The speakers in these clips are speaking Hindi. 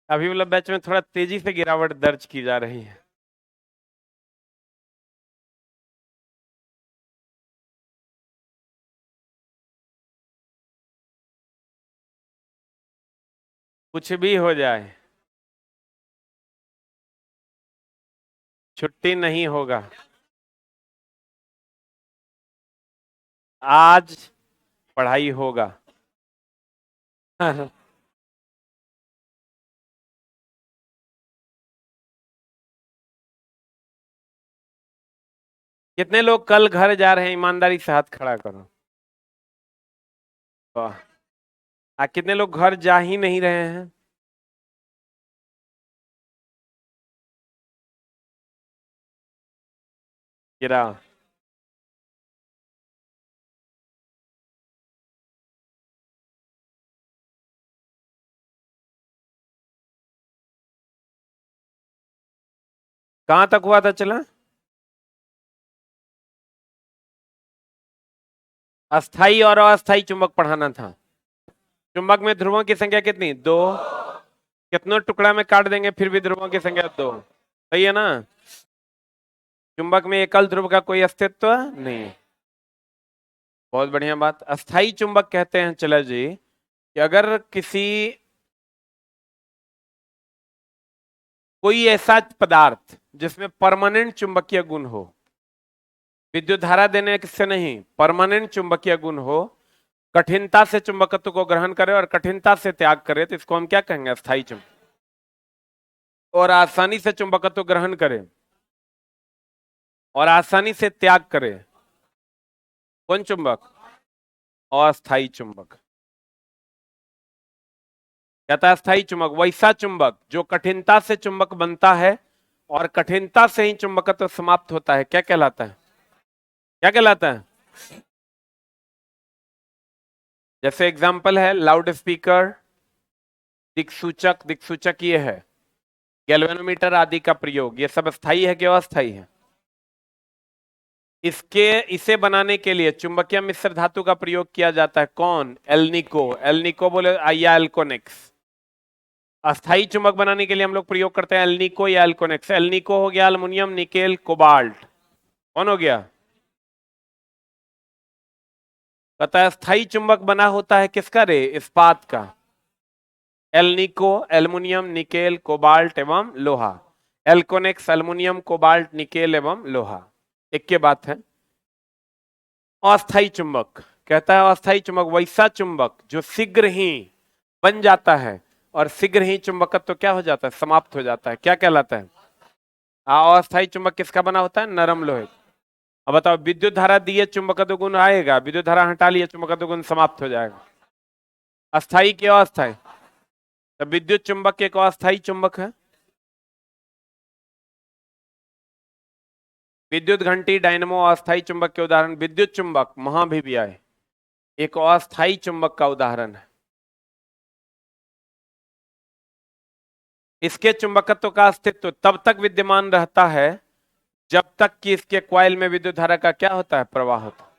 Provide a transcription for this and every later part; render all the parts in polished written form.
अभी मतलब बैच में थोड़ा तेजी से गिरावट दर्ज की जा रही है। कुछ भी हो जाए, छुट्टी नहीं होगा। आज पढ़ाई होगा। कितने लोग कल घर जा रहे हैं? ईमानदारी से हाथ खड़ा करो। वाह। कितने लोग घर जा ही नहीं रहे हैं? गिरा। कहां तक हुआ था चला? अस्थाई और अस्थाई चुंबक पढ़ाना था। चुंबक में ध्रुवों की संख्या कितनी? दो। कितनों टुकड़ा में काट देंगे फिर भी ध्रुवों की संख्या दो। सही है ना? चुंबक में एकल ध्रुव का कोई अस्तित्व नहीं। बहुत बढ़िया बात। अस्थाई चुंबक कहते हैं चला जी कि अगर किसी कोई ऐसा पदार्थ जिसमें परमानेंट चुंबकीय गुण हो, विद्युत धारा देने से नहीं, परमानेंट चुंबकीय गुण हो, कठिनता से चुंबकत्व को ग्रहण करे और कठिनता से त्याग करे, तो इसको हम क्या कहेंगे? अस्थाई चुंबक। और आसानी से चुंबकत्व ग्रहण करे और आसानी से त्याग करे, कौन चुंबक? अस्थाई चुंबक। कहता है अस्थाई चुंबक वैसा चुंबक जो कठिनता से चुंबक बनता है और कठिनता से ही चुंबकत्व समाप्त होता है, क्या कहलाता है? क्या कहलाता है? जैसे एग्जाम्पल है लाउड स्पीकर, दिक्सूचक, दिक्सूचक ये है, गैल्वेनोमीटर आदि का प्रयोग, ये सब स्थायी है कि अस्थायी है? इसे बनाने के लिए चुंबकीय मिश्र धातु का प्रयोग किया जाता है, कौन? एल्निको। एल्निको बोले या एल्कोनेक्स। अस्थाई चुंबक बनाने के लिए हम लोग प्रयोग करते हैं एल्निको या एल्कोनेक्स। एल्निको हो गया अल्मुनियम, निकेल, कोबाल्ट। कौन हो गया? कहता है अस्थाई चुंबक बना होता है किसका रे? इस्पात का। एल्निको एल्युमिनियम, निकेल, कोबाल्ट एवं लोहा। एल्कोनेक्स एल्युमिनियम, कोबाल्ट, निकेल एवं लोहा। एक के बात है। अस्थाई चुंबक, कहता है अस्थाई चुंबक वैसा चुंबक जो शीघ्र ही बन जाता है और शीघ्र ही चुंबकत्व तो क्या हो जाता है? समाप्त हो जाता है, क्या कहलाता है? अस्थाई चुंबक किसका बना होता है? नरम लोहे। अब बताओ, विद्युत धारा दिए चुंबकत्व गुण आएगा, विद्युत धारा हटा लिए चुंबकत्व गुण समाप्त हो जाएगा। अस्थाई के अस्थाई? तो विद्युत चुंबक एक अस्थाई चुंबक है। विद्युत घंटी, डायनमो अस्थाई चुंबक के उदाहरण। विद्युत चुंबक महाभिव्याय एक अस्थाई चुंबक का उदाहरण है। इसके चुंबकत्व का अस्तित्व तब तक विद्यमान रहता है जब तक कि इसके कॉइल में विद्युत धारा का क्या होता है? प्रवाह होता है।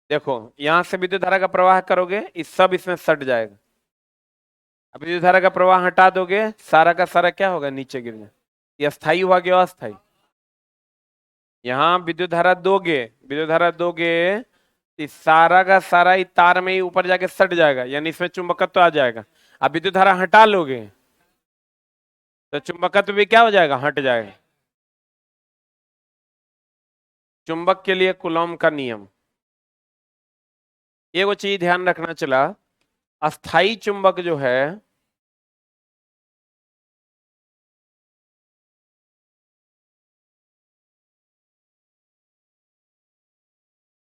देखो, यहां से विद्युत धारा का प्रवाह करोगे, इस सब इसमें सट जाएगा। अब विद्युत धारा का प्रवाह हटा दोगे, सारा का सारा क्या होगा? नीचे गिर जाए। ये स्थायी हुआ कि अस्थायी? यहां विद्युत धारा दोगे, इस सारा का सारा ही तार में ही ऊपर जाके सट जाएगा, यानी इसमें चुंबकत्व तो आ जाएगा। अब विद्युत धारा हटा लोगे तो चुंबकत्व भी क्या हो जाएगा? हट जाएगा। चुंबक के लिए कूलॉम का नियम। ये वो चीज ध्यान रखना चला, अस्थाई चुंबक जो है,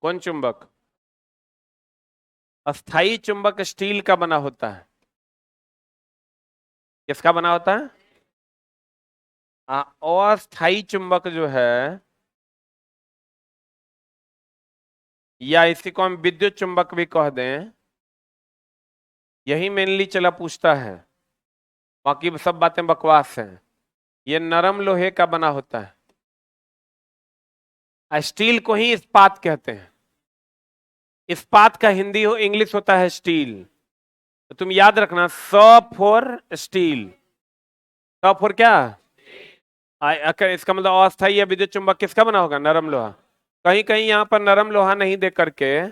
कौन चुंबक? अस्थाई चुंबक स्टील का बना होता है। किसका बना होता है? अस्थाई चुंबक जो है, या इसी को हम विद्युत चुंबक भी कह दें, यही मेनली चला पूछता है, बाकी सब बातें बकवास हैं। ये नरम लोहे का बना होता है। स्टील को ही इस्पात कहते हैं। इस्पात का हिंदी हो इंग्लिश होता है स्टील। तो तुम याद रखना, स फॉर स्टील। तो फिर क्या इसका मतलब अस्थाई या विद्युत चुंबक किसका बना होगा? नरम लोहा। कहीं कहीं यहाँ पर नरम लोहा नहीं दे करके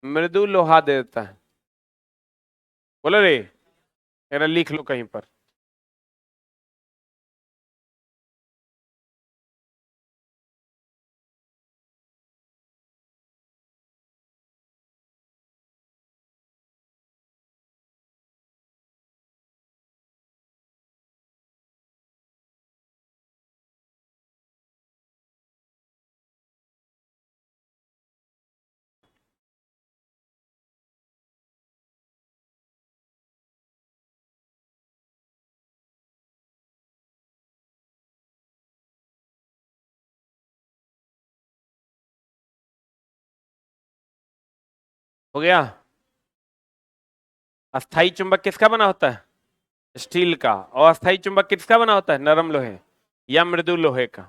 मृदु लोहा दे देता है। बोलो रे, मेरा लिख लो कहीं पर। हो गया। अस्थाई चुंबक किसका बना होता है? स्टील का। और अस्थाई चुंबक किसका बना होता है? नरम लोहे या मृदु लोहे का।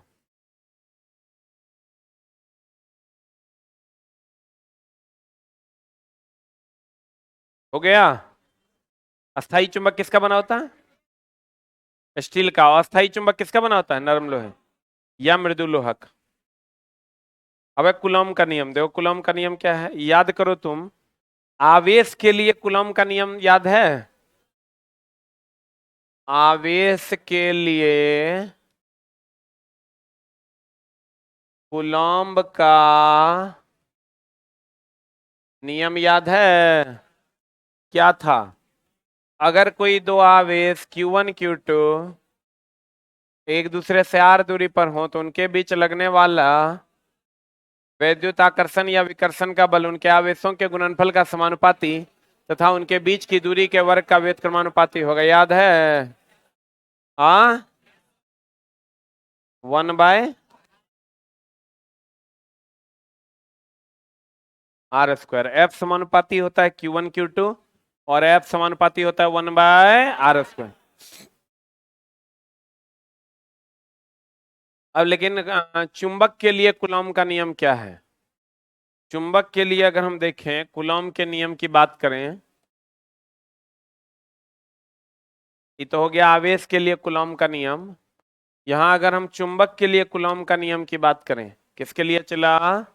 हो गया। अस्थाई चुंबक किसका बना होता है? स्टील का। और अस्थाई चुंबक किसका बना होता है? नरम लोहे या मृदु लोहा का। अब कूलॉम का नियम देखो। कूलॉम का नियम क्या है, याद करो तुम। आवेश के लिए कूलॉम का नियम याद है? आवेश के लिए कूलॉम का नियम याद है? क्या था? अगर कोई दो आवेश Q1 Q2 एक दूसरे से r दूरी पर हो तो उनके बीच लगने वाला वैद्युत आकर्षण या विकर्षण का बल उनके आवेशों के गुणनफल का समानुपाती तथा उनके बीच की दूरी के वर्ग का व्युत्क्रमानुपाती होगा। याद है? हाँ, 1/r² F समानुपाती होता है Q1 Q2 और F समानुपाती होता है 1/r²। अब लेकिन चुंबक के लिए कूलॉम का नियम क्या है? चुंबक के लिए अगर हम देखें कूलॉम के नियम की बात करें, ये तो हो गया आवेश के लिए कूलॉम का नियम। यहां अगर हम चुंबक के लिए कूलॉम का नियम की बात करें, किसके लिए चला?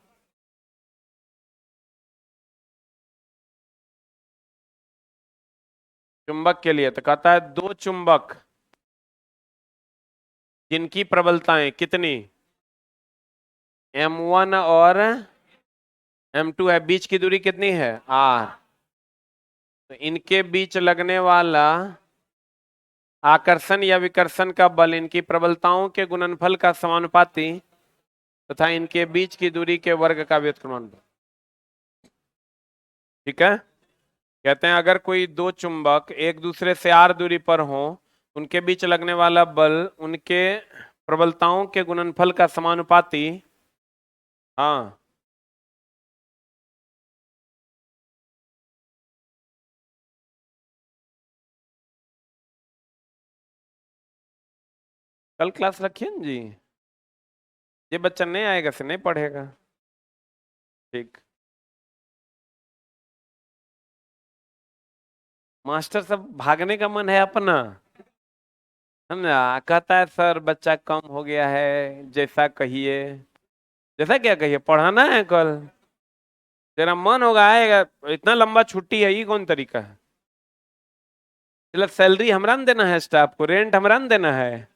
चुंबक के लिए। तो कहता है दो चुंबक जिनकी प्रबलताएं कितनी, M1 और M2 है, बीच की दूरी कितनी है? R। तो इनके बीच लगने वाला आकर्षण या विकर्षण का बल इनकी प्रबलताओं के गुणनफल का समानुपाती तथा इनके बीच की दूरी के वर्ग का व्युत्क्रमानुपाती। ठीक है। कहते हैं अगर कोई दो चुंबक एक दूसरे से r दूरी पर हो, उनके बीच लगने वाला बल उनके प्रबलताओं के गुणनफल का समानुपाती। हाँ, कल क्लास रखिए ना जी। ये बच्चा नहीं आएगा से नहीं पढ़ेगा। ठीक। मास्टर सब भागने का मन है अपना, समझा? कहता है सर बच्चा कम हो गया है, जैसा कहिए। जैसा क्या कहिए, पढ़ाना है कल। तेरा मन होगा आएगा। इतना लंबा छुट्टी है, ये कौन तरीका है? मतलब सैलरी हमरा न देना है, स्टाफ को रेंट हमरा न देना है।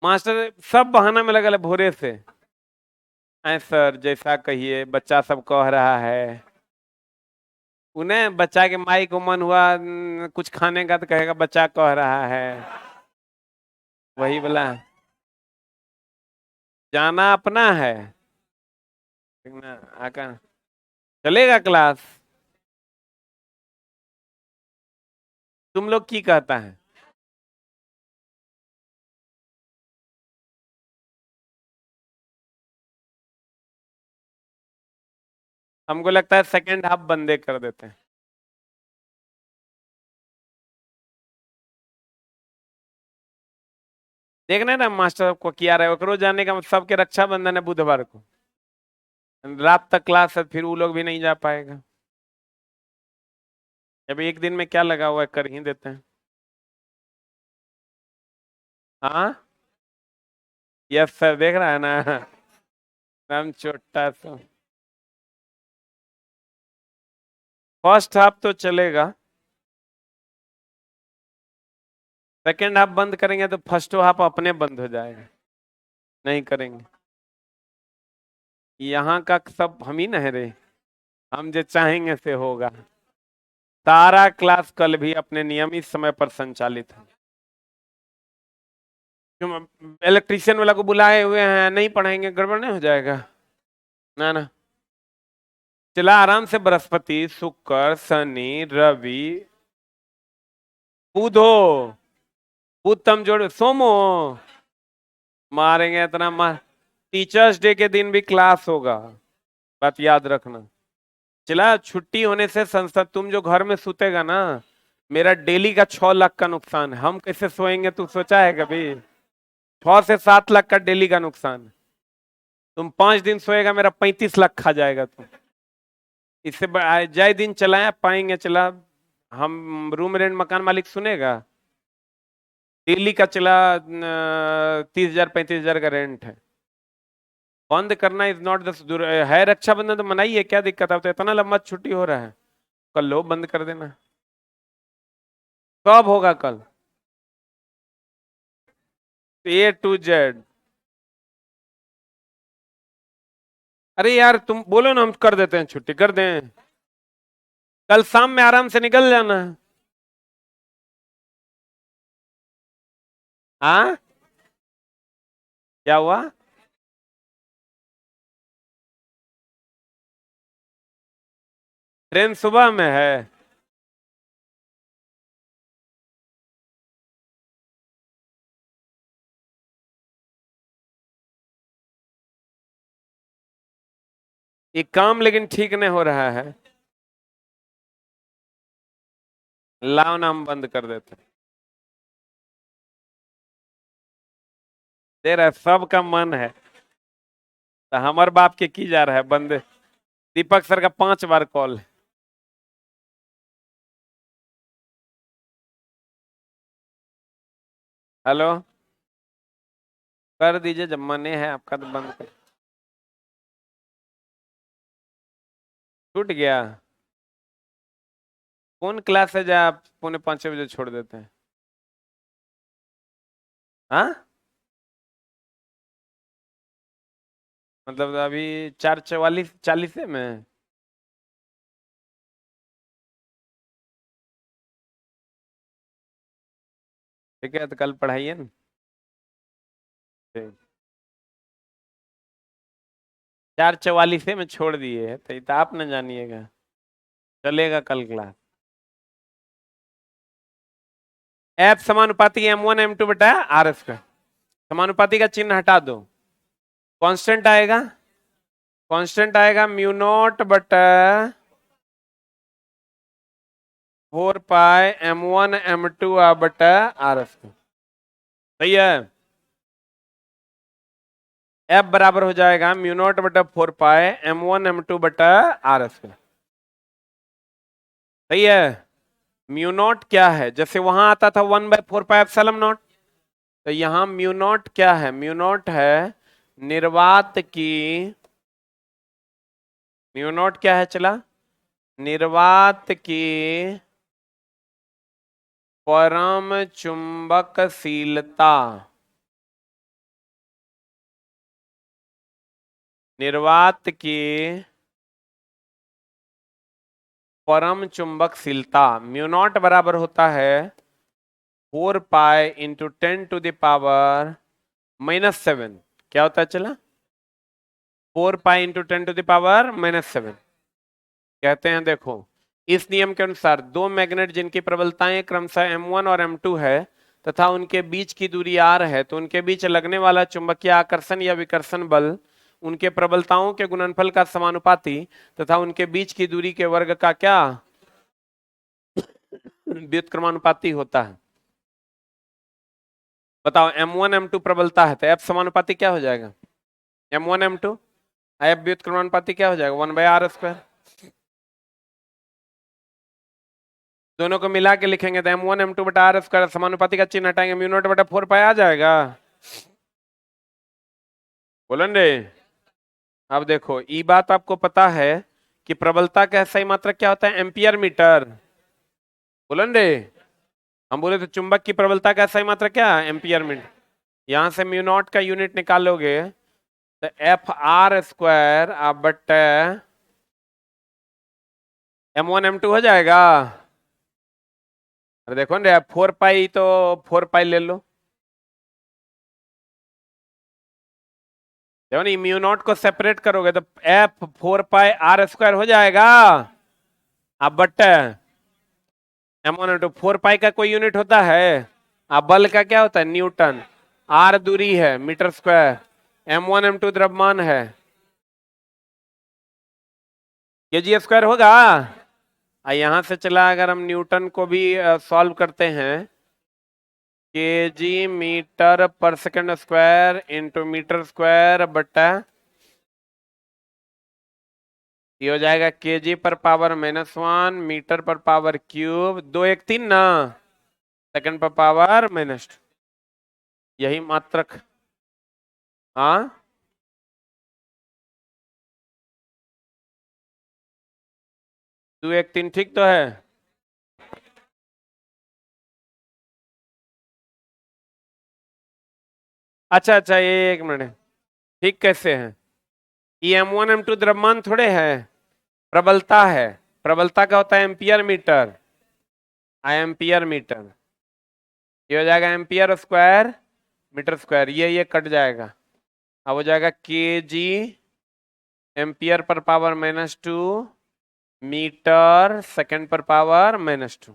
मास्टर सब बहाना में लगा भोरे से। ऐ सर जैसा कहिए, बच्चा सब कह रहा है। उन्हें बच्चा के माई को मन हुआ कुछ खाने का तो कहेगा बच्चा कह रहा है। वही बोला, जाना अपना है। ठीक ना? आका चलेगा क्लास। तुम लोग की कहता है? हमको लगता है सेकंड हाफ बंदे कर देते हैं। देखना है ना मास्टर को किया रहे ओकरो जाने का मतलब सबके रक्षाबंधन है बुधवार को। रात तक क्लास है, फिर वो लोग भी नहीं जा पाएगा। अभी एक दिन में क्या लगा हुआ है, कर ही देते हैं। हाँ यस सर, देख रहा है ना एकदम छोटा सा। फर्स्ट हाफ तो चलेगा, सेकेंड हाफ बंद करेंगे तो फर्स्ट हाफ अपने बंद हो जाएगा। नहीं करेंगे, यहाँ का सब हम ही नहीं रहे, हम जो चाहेंगे से होगा। सारा क्लास कल भी अपने नियमित समय पर संचालित है। क्यों, इलेक्ट्रीशियन वाला को बुलाए हुए हैं, नहीं पढ़ाएंगे गड़बड़ नहीं हो जाएगा? ना ना, चला आराम से, बृहस्पति शुक्र शनि रवि बुधो, बुध तम जोड़ सोमो, मारेंगे इतना मार। टीचर्स डे के दिन भी क्लास होगा, बात याद रखना। चला छुट्टी होने से संस्था, तुम जो घर में सुतेगा ना, मेरा डेली का 6 लाख का नुकसान है। हम कैसे सोएंगे तू सोचा है कभी? 6 से 7 लाख का डेली का नुकसान है। तुम 5 दिन सोएगा, मेरा 35 लाख खा जाएगा तुम। इससे जय दिन चलाए पाएंगे चला, हम रूम रेंट मकान मालिक सुनेगा? दिल्ली का चला 30,000 35,000 का रेंट है। बंद करना इज नॉट द है। रक्षाबंधन तो मनाइए, क्या दिक्कत है? तो इतना लंबा छुट्टी हो रहा है, कल लो बंद कर देना। कब होगा कल? A to Z। अरे यार तुम बोलो ना, हम कर देते हैं, छुट्टी कर दें। कल शाम में आराम से निकल जाना। हाँ क्या हुआ? ट्रेन सुबह में है? ये काम लेकिन ठीक नहीं हो रहा है। लाओ ना, हम बंद कर देते हैं। तेरा सबका मन है तो हमार बाप के की जा रहा है बंद। दीपक सर का 5 बार कॉल है। हेलो, कर दीजिए, जब मने है आपका तो बंद कर। छूट गया? कौन क्लास है जहाँ आप 4:45 बजे छोड़ देते हैं? हाँ मतलब अभी 4:44 में? ठीक है, तो कल पढ़ाइए ना। ठीक। 4:44 में छोड़ दिए है, तो ये तो आप न जानिएगा। चलेगा कल क्लास। एफ समानुपाती M1 M2 बटा R²। समानुपाती का चिन्ह हटा दो, कांस्टेंट आएगा। कांस्टेंट आएगा म्यू नॉट बटा 4 पाई M1 M2 बटा R²। सही है। एफ बराबर हो जाएगा म्यू नॉट बटा 4 पाई M1 M2 बटा R²। सही है। म्यू नॉट क्या है? जैसे वहां आता था 1/4 पाई एप्सिलॉन नॉट, तो यहां म्यू नॉट क्या है? म्यू नॉट है निर्वात की, म्यू नॉट क्या है चला? निर्वात की परम चुंबकशीलता। निर्वात की परम चुंबकशीलता म्यू नॉट बराबर होता है 4 पाई × 10⁻⁻⁷। क्या होता है चला? 4 पाई × 10⁻⁻⁷। कहते हैं देखो, इस नियम के अनुसार दो मैग्नेट जिनकी प्रबलताएं क्रमशः M1 और M2 है तथा उनके बीच की दूरी R है, तो उनके बीच लगने वाला चुंबकीय आकर्षण या विकर्षण बल उनके प्रबलताओं के गुणनफल का समानुपाती तथा उनके बीच की दूरी के वर्ग का क्या व्युत्क्रमानुपाती होता है। बताओ, M1 M2 प्रबलता है तो F समानुपाती क्या हो जाएगा? M1 M2 F व्युत्क्रमानुपाती क्या हो जाएगा? 1/R²। दोनों को मिला के लिखेंगे तो m1 m2 बटा आर स्क्वायर, समानुपाती का चिन्ह हटाएंगे, म्यू नॉट बटा 4 पाई आ जाएगा। बोलन रे। अब देखो ये बात आपको पता है कि प्रबलता का सही मात्रक क्या होता है, एम्पियर मीटर। बोलन रे। हम बोले तो चुंबक की प्रबलता का सही मात्रक क्या है, एम्पियर मीटर। यहां से म्यू नॉट का यूनिट निकालोगे तो एफ आर स्क्वायर आप बटे m1 m2 हो जाएगा। अरे देखो ना 4 पाई, तो 4 पाई ले लो। देखो ना म्यू नॉट को सेपरेट करोगे तो एफ 4 पाई आर स्क्वायर हो जाएगा। अब बट्टे m1 m2, 4 पाई का कोई यूनिट होता है। अब बल का क्या होता है, न्यूटन। आर दूरी है, मीटर स्क्वायर। m1 m2 द्रव्यमान है, केजी स्क्वायर होगा। यहां से चला अगर हम न्यूटन को भी सॉल्व करते हैं, KG meter per second square into meter square बटा, ये हो जाएगा केजी पर पावर -1 मीटर पर पावर क्यूब, 2 1 3 ना, सेकंड पर पावर -2, यही मात्रक। हाँ 2 1 3 ठीक तो है। अच्छा अच्छा, ये 1 मिनट, ठीक कैसे है, ये m1 m2 द्रव्यमान थोड़े है, प्रबलता है। प्रबलता का होता है एम्पियर मीटर, एम्पियर मीटर। ये हो जाएगा एम्पियर स्क्वायर मीटर स्क्वायर, ये कट जाएगा। अब हो जाएगा KG ampere per power -2 metre second पर पावर -2।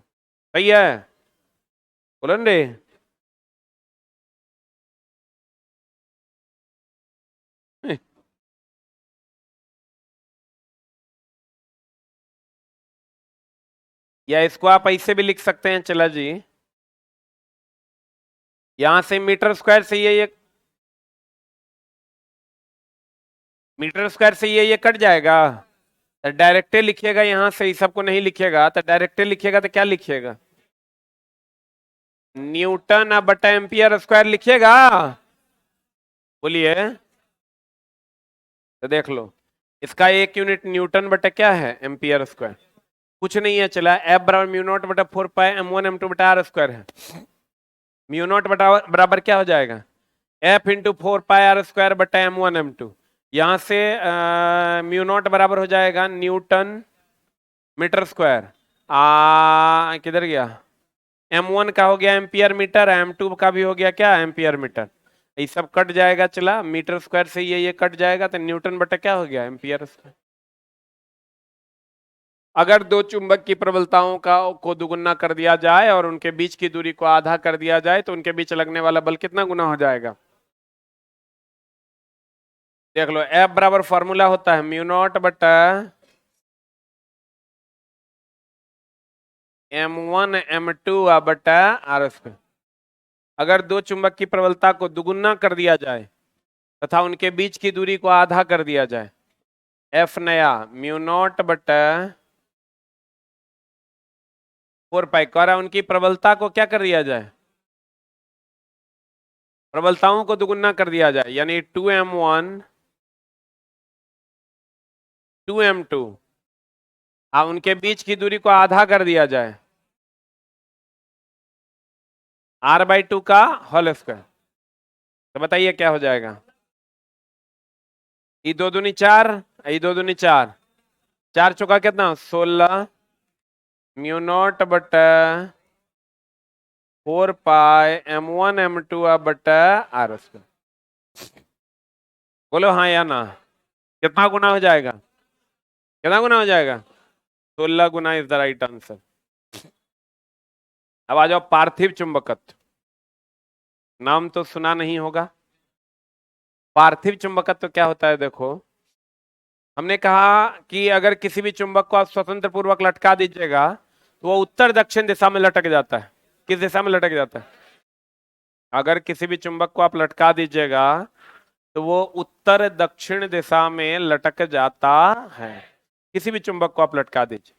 सही है, बोलो रे। या इसको आप ऐसे भी लिख सकते हैं, चला जी, यहां से मीटर स्क्वायर से ये मीटर स्क्वायर से ये कट जाएगा, तो डायरेक्टे लिखिएगा। यहां से इस सबको नहीं लिखिएगा, तो डायरेक्टे लिखिएगा तो क्या लिखिएगा, न्यूटन बटा एम्पियर स्क्वायर लिखिएगा। बोलिए, तो देख लो, इसका एक यूनिट न्यूटन बटा क्या है, एम्पियर स्क्वायर। कुछ नहीं है, चला एफ बराबर म्यू नॉट बटा 4 पाई m1 m2 बटा आर स्क्वायर है। म्यू नॉट बटा बराबर क्या हो जाएगा, F into 4 pi R square बटा m1 m2। यहां से म्यू नॉट बराबर हो जाएगा न्यूटन मीटर स्क्वायर, किधर गया, m1 का हो गया एम्पियर मीटर, m2 का भी हो गया क्या, एम्पियर मीटर। ये सब कट जाएगा, चला मीटर स्क्वायर से ये कट जाएगा, तो न्यूटन बटा क्या हो गया, एम्पियर स्क्वायर। अगर दो चुंबक की प्रबलताओं का को दुगुना कर दिया जाए और उनके बीच की दूरी को आधा कर दिया जाए तो उनके बीच लगने वाला बल कितना गुना हो जाएगा। देख लो, F बराबर फॉर्मूला होता है म्यू नॉट बटा m1 m2 बटा आर स्क्वायर। अगर दो चुंबक की प्रबलता को दुगुना कर दिया जाए तथा उनके बीच की दूरी को आधा कर दिया जाए, F नया म्यू नॉट बटा 4 पाई कर, उनकी प्रबलता को क्या कर दिया जाए, प्रबलताओं को दुगुना कर दिया जाए, यानी 2m1 2m2, उनके बीच की दूरी को आधा कर दिया जाए, r/2 का होल स्क्वायर। तो बताइए क्या हो जाएगा, ई 2 दूनी 4, ई 2 दूनी 4, 4 चौका कितना 16 म्यू नॉट बटा 4 पाई m1 m2 बटा आर स्क्वायर। बोलो हाँ या ना, कितना गुना हो जाएगा, कितना गुना हो जाएगा, 16 गुना इज द राइट आंसर। अब आ जाओ पार्थिव चुंबकत्व, नाम तो सुना नहीं होगा। पार्थिव चुंबकत्व क्या होता है, देखो हमने कहा कि अगर किसी भी चुंबक को आप स्वतंत्र पूर्वक लटका दीजिएगा तो वो उत्तर दक्षिण दिशा में लटक जाता है। किस दिशा में लटक जाता है, अगर किसी भी चुंबक को आप लटका दीजिएगा तो वो उत्तर दक्षिण दिशा में लटक जाता है। किसी भी चुंबक को आप लटका दीजिए,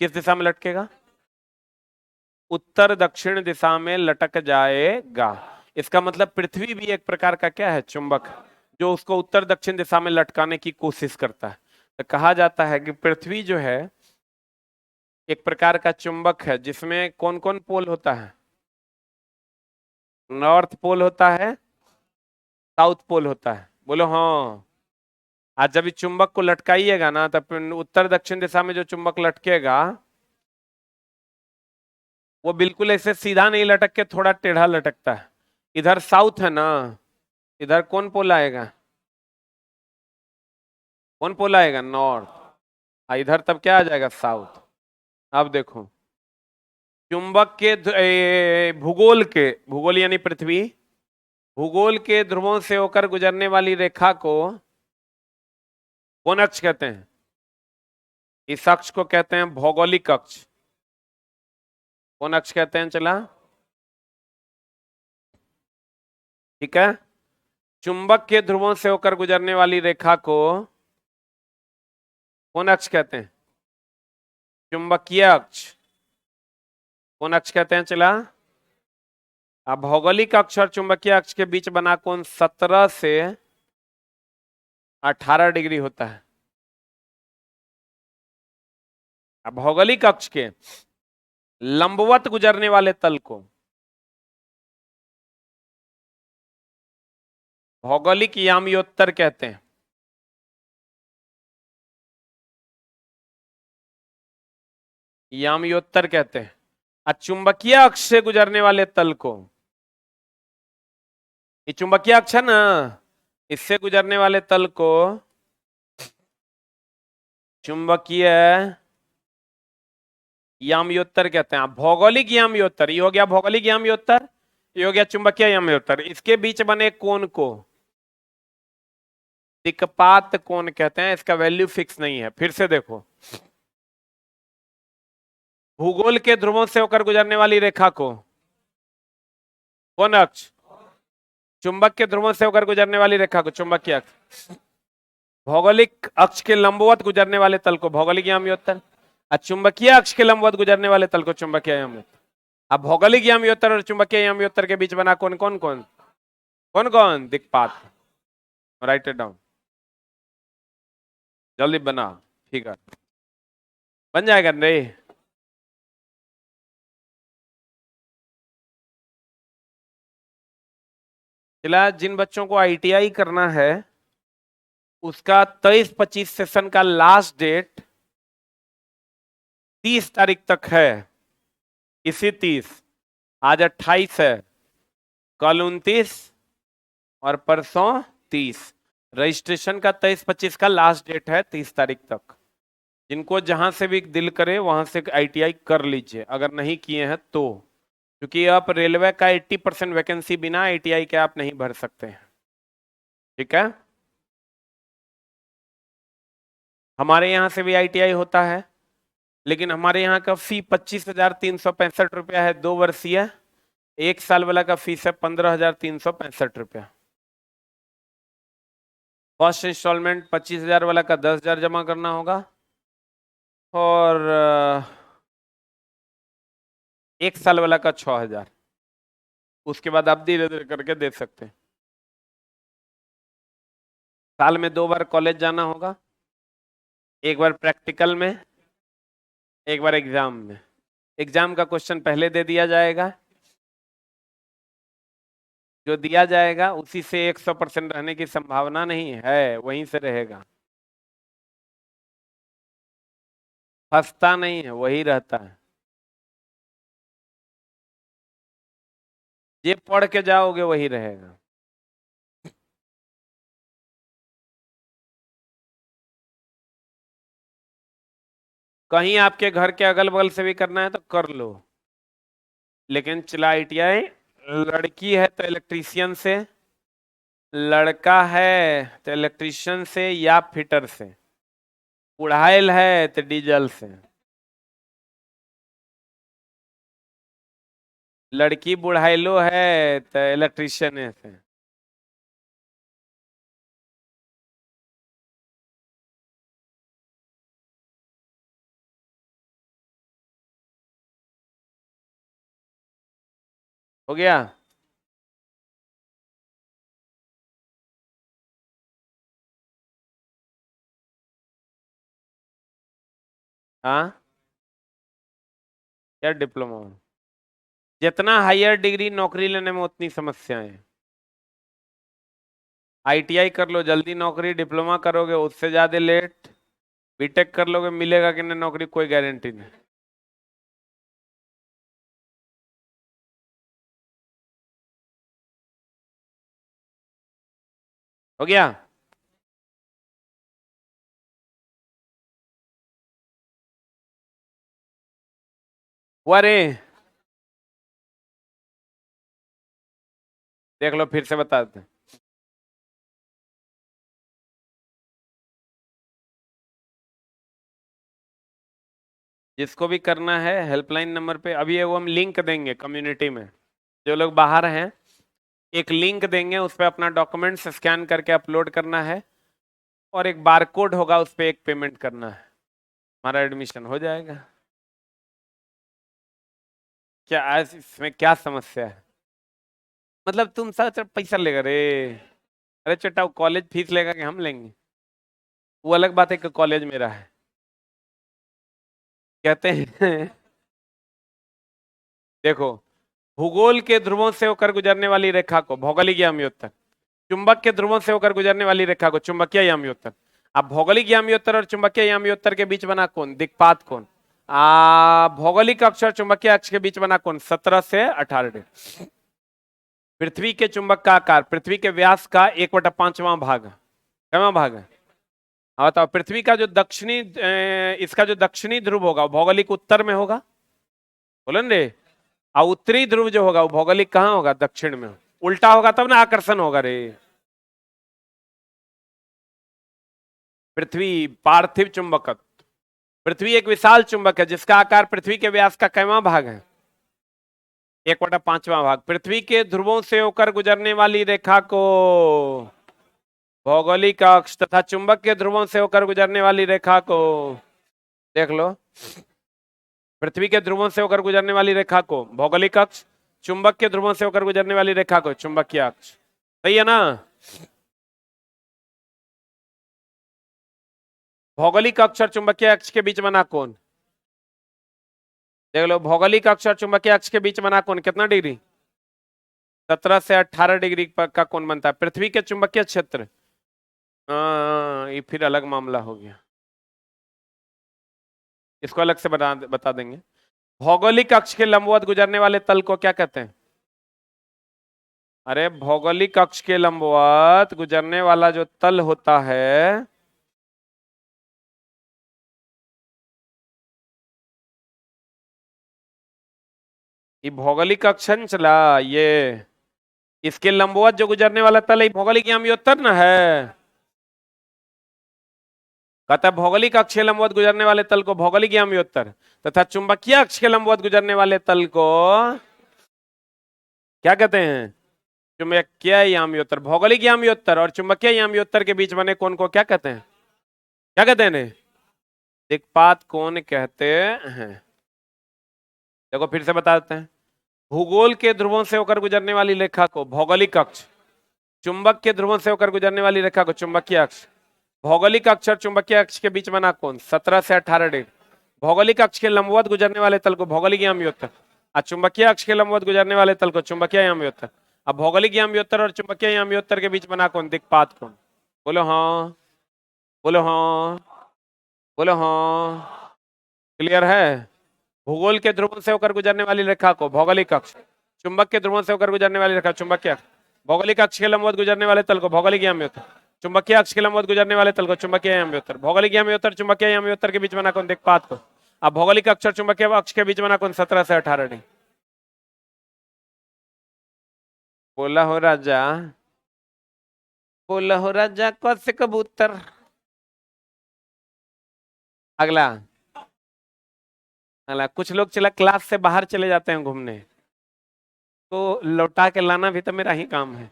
किस दिशा में लटकेगा, उत्तर दक्षिण दिशा में लटक जाएगा। इसका मतलब पृथ्वी भी एक प्रकार का क्या है, चुंबक, जो उसको उत्तर दक्षिण दिशा में लटकाने की कोशिश करता है। तो कहा जाता है कि पृथ्वी जो है एक प्रकार का चुंबक है, जिसमें कौन कौन पोल होता है, नॉर्थ पोल होता है, साउथ पोल होता है, बोलो हाँ। आज जब इस चुंबक को लटकाइएगा ना, तब उत्तर दक्षिण दिशा में जो चुंबक लटकेगा वो बिल्कुल ऐसे सीधा नहीं लटक के थोड़ा टेढ़ा लटकता है। इधर साउथ है ना, इधर कौन पोल आएगा, कौन पोल आएगा, नॉर्थ। इधर तब क्या आ जाएगा, साउथ। अब देखो, चुंबक के भूगोल यानी पृथ्वी, भूगोल के ध्रुवों से होकर गुजरने वाली रेखा को कौन अक्ष कहते हैं, इस अक्ष को कहते हैं भौगोलिक अक्ष। कौन अक्ष कहते हैं, चला, ठीक है। चुंबक के ध्रुवों से होकर गुजरने वाली रेखा को कौन अक्ष कहते हैं, चुंबकीय अक्ष। कौन अक्ष कहते हैं, चला। अब भौगोलिक अक्ष और चुंबकीय अक्ष के बीच बना कोण 17 से 18 डिग्री होता है। अब भौगोलिक अक्ष के लंबवत गुजरने वाले तल को भौगोलिक याम्योत्तर कहते हैं। याम्योत्तर कहते हैं। चुंबकीय अक्ष से गुजरने वाले तल को, ये चुंबकीय अक्ष है ना, इससे गुजरने वाले तल को चुंबकीय याम्योत्तर कहते हैं। भौगोलिक याम्योत्तर, ये हो गया भौगोलिक याम्योत्तर, ये हो गया चुंबकीय याम्योत्तर। इसके बीच बने कोण को दिक्पात कोण कहते हैं। इसका वैल्यू फिक्स नहीं है। फिर से देखो, भूगोल के ध्रुवों से होकर गुजरने वाली रेखा को कौन अक्ष, चुंबक के ध्रुवों से होकर गुजरने वाली रेखा को चुंबकीय अक्ष। भौगोलिक अक्ष के लंबवत गुजरने वाले तल को भौगोलिक याम्योत्तर, और चुंबकीय अक्ष के लंबवत गुजरने वाले तल को चुंबकीय याम्योत्तर। अब भौगोलिक याम्योत्तर और चुंबकीय याम्योत्तर के बीच बना कौन कौन कौन कौन कौन दिक्पात। राइट इट डाउन, जल्दी बना, ठीक है, बन जाएगा रे। फिलहाल जिन बच्चों को आईटीआई करना है उसका 23-25 सेशन का लास्ट डेट 30 तारीख तक है। इसी 30, आज 28 है, कल 29 और परसों 30। रजिस्ट्रेशन का 23-25 का लास्ट डेट है, 30 तारीख तक। जिनको जहां से भी दिल करे वहां से आईटीआई कर लीजिए, अगर नहीं किए हैं तो, क्योंकि आप रेलवे का 80% वैकेंसी बिना आईटीआई के आप नहीं भर सकते हैं, ठीक है। हमारे यहाँ से भी आईटीआई होता है, लेकिन हमारे यहाँ का फी 25,365 रुपया है, 2 वर्षीय। 1 साल वाला का फीस है 15,365 रुपया। फर्स्ट इंस्टॉलमेंट 25,000 वाला का 10,000 जमा करना होगा, और 1 साल वाला का 6,000। उसके बाद आप धीरे धीरे करके दे सकते हैं। साल में 2 बार कॉलेज जाना होगा, एक बार प्रैक्टिकल में, एक बार एग्जाम में। एग्जाम का क्वेश्चन पहले दे दिया जाएगा, जो दिया जाएगा उसी से 100% रहने की संभावना नहीं है, वहीं से रहेगा, फंसता नहीं है, वही रहता है। ये पढ़ के जाओगे वही रहेगा। कहीं आपके घर के अगल बगल से भी करना है तो कर लो, लेकिन चला आईटीआई, लड़की है तो इलेक्ट्रीशियन से, लड़का है तो इलेक्ट्रीशियन से या फिटर से, उड़ाइल है तो डीजल से। लड़की बुढ़ाइलो है तो इलेक्ट्रीशियन से। हो गया। हाँ, क्या डिप्लोमा? जितना हायर डिग्री नौकरी लेने में उतनी समस्याएं हैं। आईटीआई कर लो जल्दी नौकरी, डिप्लोमा करोगे उससे ज्यादा लेट, बीटेक कर लोगे मिलेगा कि नहीं नौकरी कोई गारंटी नहीं। हो गया। हुआ रे? देख लो फिर से बता देते हैं। जिसको भी करना है हेल्पलाइन नंबर पे, अभी वो हम लिंक देंगे कम्युनिटी में, जो लोग बाहर हैं एक लिंक देंगे, उस पर अपना डॉक्यूमेंट्स स्कैन करके अपलोड करना है, और एक बारकोड होगा उस पर एक पेमेंट करना है, हमारा एडमिशन हो जाएगा। क्या इसमें क्या समस्या है? मतलब तुम सच पैसा लेगा रे? अरे चट्टा कॉलेज फीस लेगा कि हम लेंगे? वो अलग बात है कि कॉलेज मेरा है। कहते हैं देखो, भूगोल के ध्रुवों से होकर गुजरने वाली रेखा को भौगोलिक याम्योत्तर, चुंबक के ध्रुवों से होकर गुजरने वाली रेखा को चुंबकीय याम्योत्तर। अब भौगोलिक याम्योत्तर और चुंबकीय याम्योत्तर के बीच बना कोण दिक्पात कोण। भौगोलिक अक्ष और चुंबकीय अक्ष के बीच बना कोण 17 से 18 डिग्री। पृथ्वी के चुंबक का आकार पृथ्वी के व्यास का 1/5वां भाग है। कैवा भाग है? हाँ बताओ, पृथ्वी का जो दक्षिणी इसका जो दक्षिणी ध्रुव होगा वो भौगोलिक उत्तर में होगा, बोलो रे। और उत्तरी ध्रुव जो होगा वो भौगोलिक कहाँ होगा? दक्षिण में। उल्टा होगा तब ना आकर्षण होगा रे। पृथ्वी पार्थिव चुंबकत्व। पृथ्वी एक विशाल चुंबक है जिसका आकार पृथ्वी के व्यास का कैवा भाग है? 1/5वां भाग। पृथ्वी के ध्रुवों से होकर गुजरने वाली रेखा को भौगोलिक अक्ष तथा चुंबक के ध्रुवों से होकर गुजरने वाली रेखा को, देख लो, पृथ्वी के ध्रुवों से होकर गुजरने वाली रेखा को भौगोलिक अक्ष, चुंबक के ध्रुवों से होकर गुजरने वाली रेखा को चुंबकीय अक्ष। सही है ना? भौगोलिक अक्ष और चुंबकीय अक्ष के बीच बना कोण, देख लो, भौगोलिक अक्ष और चुंबकीय अक्ष के बीच बना कोण कितना डिग्री? 17 से 18 डिग्री का कोण बनता है। पृथ्वी के चुंबकीय क्षेत्र, ये फिर अलग मामला हो गया, इसको अलग से बता देंगे। भौगोलिक अक्ष के लंबवत गुजरने वाले तल को क्या कहते हैं? अरे भौगोलिक अक्ष के लंबवत गुजरने वाला जो तल होता है, ये भौगोलिक अक्ष है ना, चला ये, इसके लंबवत जो गुजरने वाला तल है भौगोलिक याम्योत्तर ना है। कहता है भौगोलिक अक्ष के लंबवत गुजरने वाले तल को भौगोलिक याम्योत्तर तथा चुंबकीय अक्ष के लंबवत गुजरने वाले तल को क्या कहते हैं? चुंबकीय याम्योत्तर। भौगोलिक याम्योत्तर और चुंबकीय याम्योत्तर के बीच बने कोण को क्या कहते हैं? क्या कहते हैं इन्हें? दिक्पात कोण कहते हैं। देखो फिर से बता देते हैं। भूगोल के ध्रुवों से होकर गुजरने वाली रेखा को भौगोलिक अक्ष, चुंबक के ध्रुवों से होकर गुजरने वाली रेखा को चुंबकीय अक्ष, भौगोलिक अक्ष और चुंबकीय अक्ष के बीच बना कोण 17 से 18 डिग्री। भौगोलिक अक्ष के लंबवत गुजरने वाले तल को भौगोलिक याम्योत्तर और चुंबकीय अक्ष के लंबवत गुजरने वाले तल को चुंबकीय याम्योत्तर। अब भौगोलिक याम्योत्तर और चुंबकीय याम्योत्तर के बीच बना कोण दिक्पात कोण। बोलो हाँ, बोलो हाँ, बोलो हाँ। क्लियर है? भूगोल के ध्रुवों से होकर गुजरने वाली रेखा को भौगोलिक अक्ष, चुंबक के ध्रुवों से होकर गुजरने वाली रेखा चुंबकीय अक्ष, भौगोलिक अक्ष के लंबवत गुजरने वाले तल को भौगोलिक याम्योत्तर, चुंबकीय अक्ष के लंबवत गुजरने वाले तल को चुंबकीय याम्योत्तर। भौगोलिक याम्योत्तर चुंबकीय याम्योत्तर के बीच बना कोण दिक्पात को। अब भौगोलिक अक्ष और चुंबकीय अक्ष के बीच बना कोण 17 से 18 डिग्री। बोला हो राजा, बोला हो राजा कौन से कबूतर। अगला, अगला कुछ लोग चला क्लास से बाहर चले जाते हैं घूमने, तो लौटा के लाना भी तो मेरा ही काम है।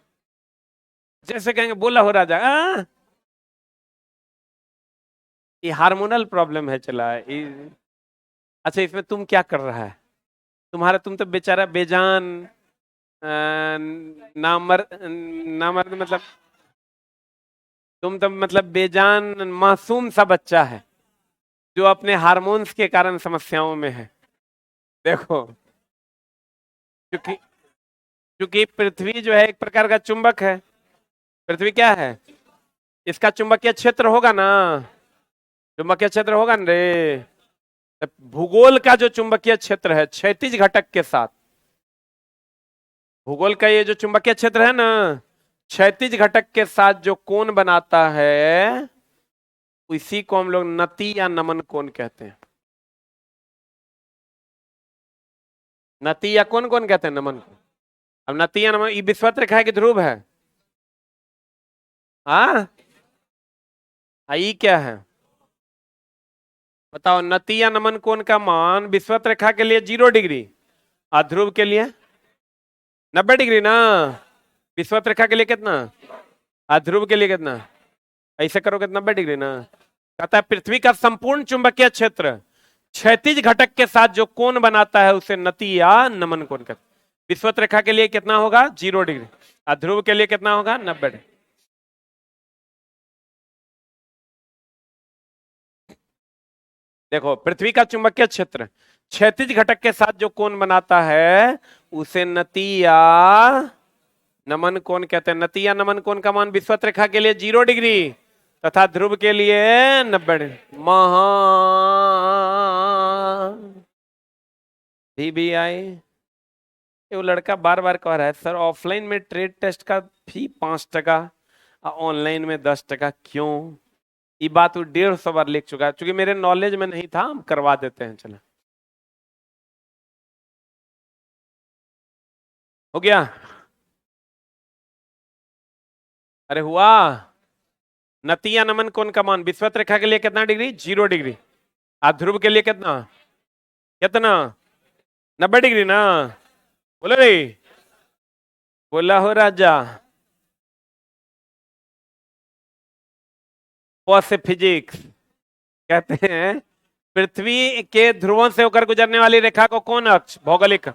जैसे कहेंगे बोला हो राजा, ये हार्मोनल प्रॉब्लम है चला अच्छा इसमें तुम क्या कर रहा है? तुम तो बेचारा बेजान नामर्द मतलब तुम तो मतलब बेजान मासूम सा बच्चा है जो अपने हार्मोन्स के कारण समस्याओं में है। देखो, क्योंकि क्योंकि पृथ्वी जो है एक प्रकार का चुंबक है। पृथ्वी क्या है? इसका चुंबकीय क्षेत्र होगा ना, चुंबकीय क्षेत्र होगा ना रे। तो भूगोल का जो चुंबकीय क्षेत्र है क्षैतिज घटक के साथ, भूगोल का ये जो चुंबकीय क्षेत्र है ना, क्षैतिज घटक के साथ जो कोण बनाता है इसी को हम लोग नति या नमन कोण कहते हैं। नति या कौन कौन कहते हैं? नमन को। अब नति या नमन ये विषुवत रेखा है कि ध्रुव है? हाँ, ये क्या है बताओ? नति या नमन कोण का मान विषुवत रेखा के लिए 0 डिग्री और ध्रुव के लिए 90 डिग्री ना। विषुवत रेखा के लिए कितना और ध्रुव के लिए कितना? ऐसे करोगे तो 90 डिग्री ना। कहता है पृथ्वी का संपूर्ण चुंबकीय क्षेत्र क्षैतिज घटक के साथ जो कोण बनाता है उसे नति या नमन कोण कहते हैं। विषुवत रेखा के लिए कितना होगा? 0 डिग्री और ध्रुव के लिए कितना होगा? 90 डिग्री। देखो, पृथ्वी का चुंबकीय क्षेत्र क्षैतिज घटक के साथ जो कोण बनाता है उसे नति या नमन कोण कहते हैं। नति या नमन कोण का मान विषुवत रेखा के लिए 0 डिग्री तथा ध्रुव के लिए 90 डिग्री। महा VBI। ये वो लड़का बार बार कह रहा है सर ऑफलाइन में ट्रेड टेस्ट का फी 5 टका और ऑनलाइन में 10 टका क्यों? ये बात वो 150 बार लिख चुका है, क्योंकि मेरे नॉलेज में नहीं था, हम करवा देते हैं। चलो, हो गया? अरे हुआ। नति या नमन कोण का मान विषुवत रेखा के लिए कितना डिग्री? 0 डिग्री और ध्रुव के लिए कितना? कितना? 90 डिग्री ना। बोलो रे, बोला हो राजा। से फिजिक्स कहते हैं पृथ्वी के ध्रुवों से होकर गुजरने वाली रेखा को कौन अक्ष? भौगोलिक।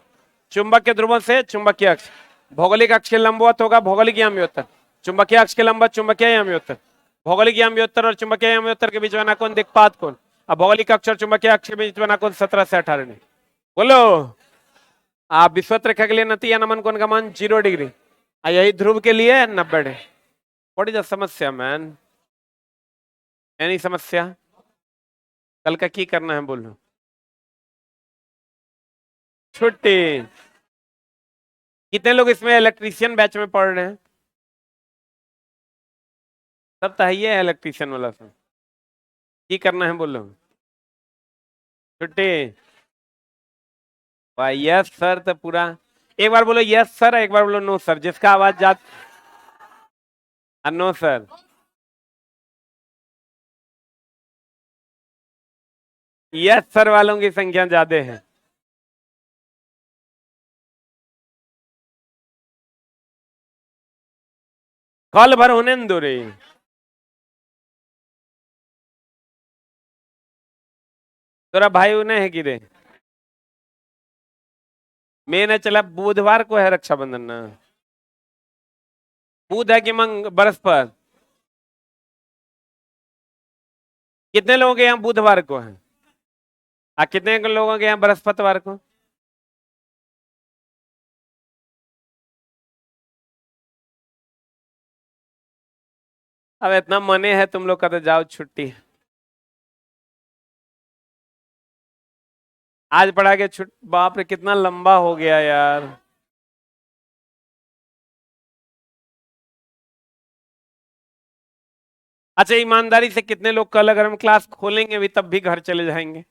चुंबक के ध्रुवों से चुंबकीय अक्ष। भौगोलिक अक्ष के लंबवत होगा भौगोलिक याम व्युत्तर। चुंबकीय अक्ष के लंबवत चुंबकीय याम व्युत्तर। भौगोलिक याम व्युत्तर और चुंबकीय याम व्युत्तर के बीच बना कोण दिक्पात कोण। अब भौगोलिक अक्ष और चुंबकीय अक्ष के बीच बना कोण 17 से 18 डिग्री। बोलो। आप विषुवत रेखा के लिए नति या नमन कोण का मान 0 डिग्री और यही ध्रुव के लिए 90 डिग्री। व्हाट इज द समस्या मैन? एनी समस्या? कल का की करना है बोलो? छुट्टी। कितने लोग इसमें इलेक्ट्रीशियन बैच में पढ़ रहे हैं? सब तो है ही है इलेक्ट्रीशियन वाला सब। की करना है बोलो? छुट्टी। वाह, यस सर तो पूरा। एक बार बोलो यस सर, एक बार बोलो नो सर, जिसका आवाज जा। No sir. यस सर वालों की संख्या ज्यादा है। कल भर होने न दो रे। तोरा भाई उन्हें है कि रे? मैंने चला बुधवार को है रक्षाबंधन ना। बुध है कि मंग बृहस्पति? कितने लोगों के यहाँ बुधवार को है और कितने लोगों के यहाँ बृहस्पतिवार को? अब इतना मने है तुम लोग का तो जाओ छुट्टी। आज पढ़ा के छुट, बाप रे कितना लंबा हो गया यार। अच्छा, ईमानदारी से कितने लोग कल अगर हम क्लास खोलेंगे भी तब भी घर चले जाएंगे?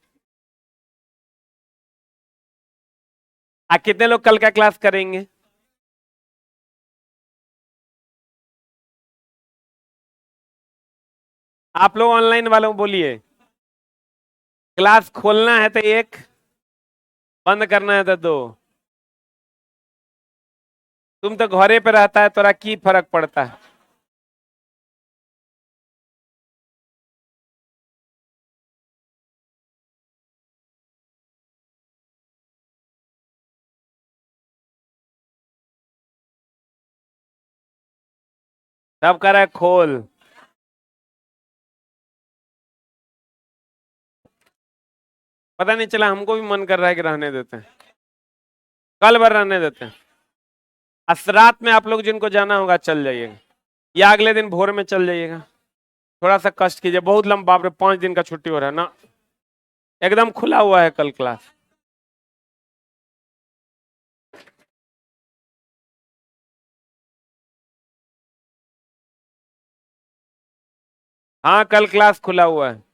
कितने लोग कल का क्लास करेंगे? आप लोग ऑनलाइन वालों बोलिए। क्लास खोलना है तो एक, बंद करना है तो दो। तुम तो घरे पे रहता है, तोरा की फर्क पड़ता है? सब कह रहा है खोल। पता नहीं चला, हमको भी मन कर रहा है कि रहने देते हैं, कल भर रहने देते हैं। रात में आप लोग जिनको जाना होगा चल जाइएगा, या अगले दिन भोर में चल जाइएगा। थोड़ा सा कष्ट कीजिए, बहुत लंबा, बाप रे 5 दिन का छुट्टी हो रहा है ना, एकदम खुला हुआ है कल क्लास। हाँ कल क्लास खुला हुआ है।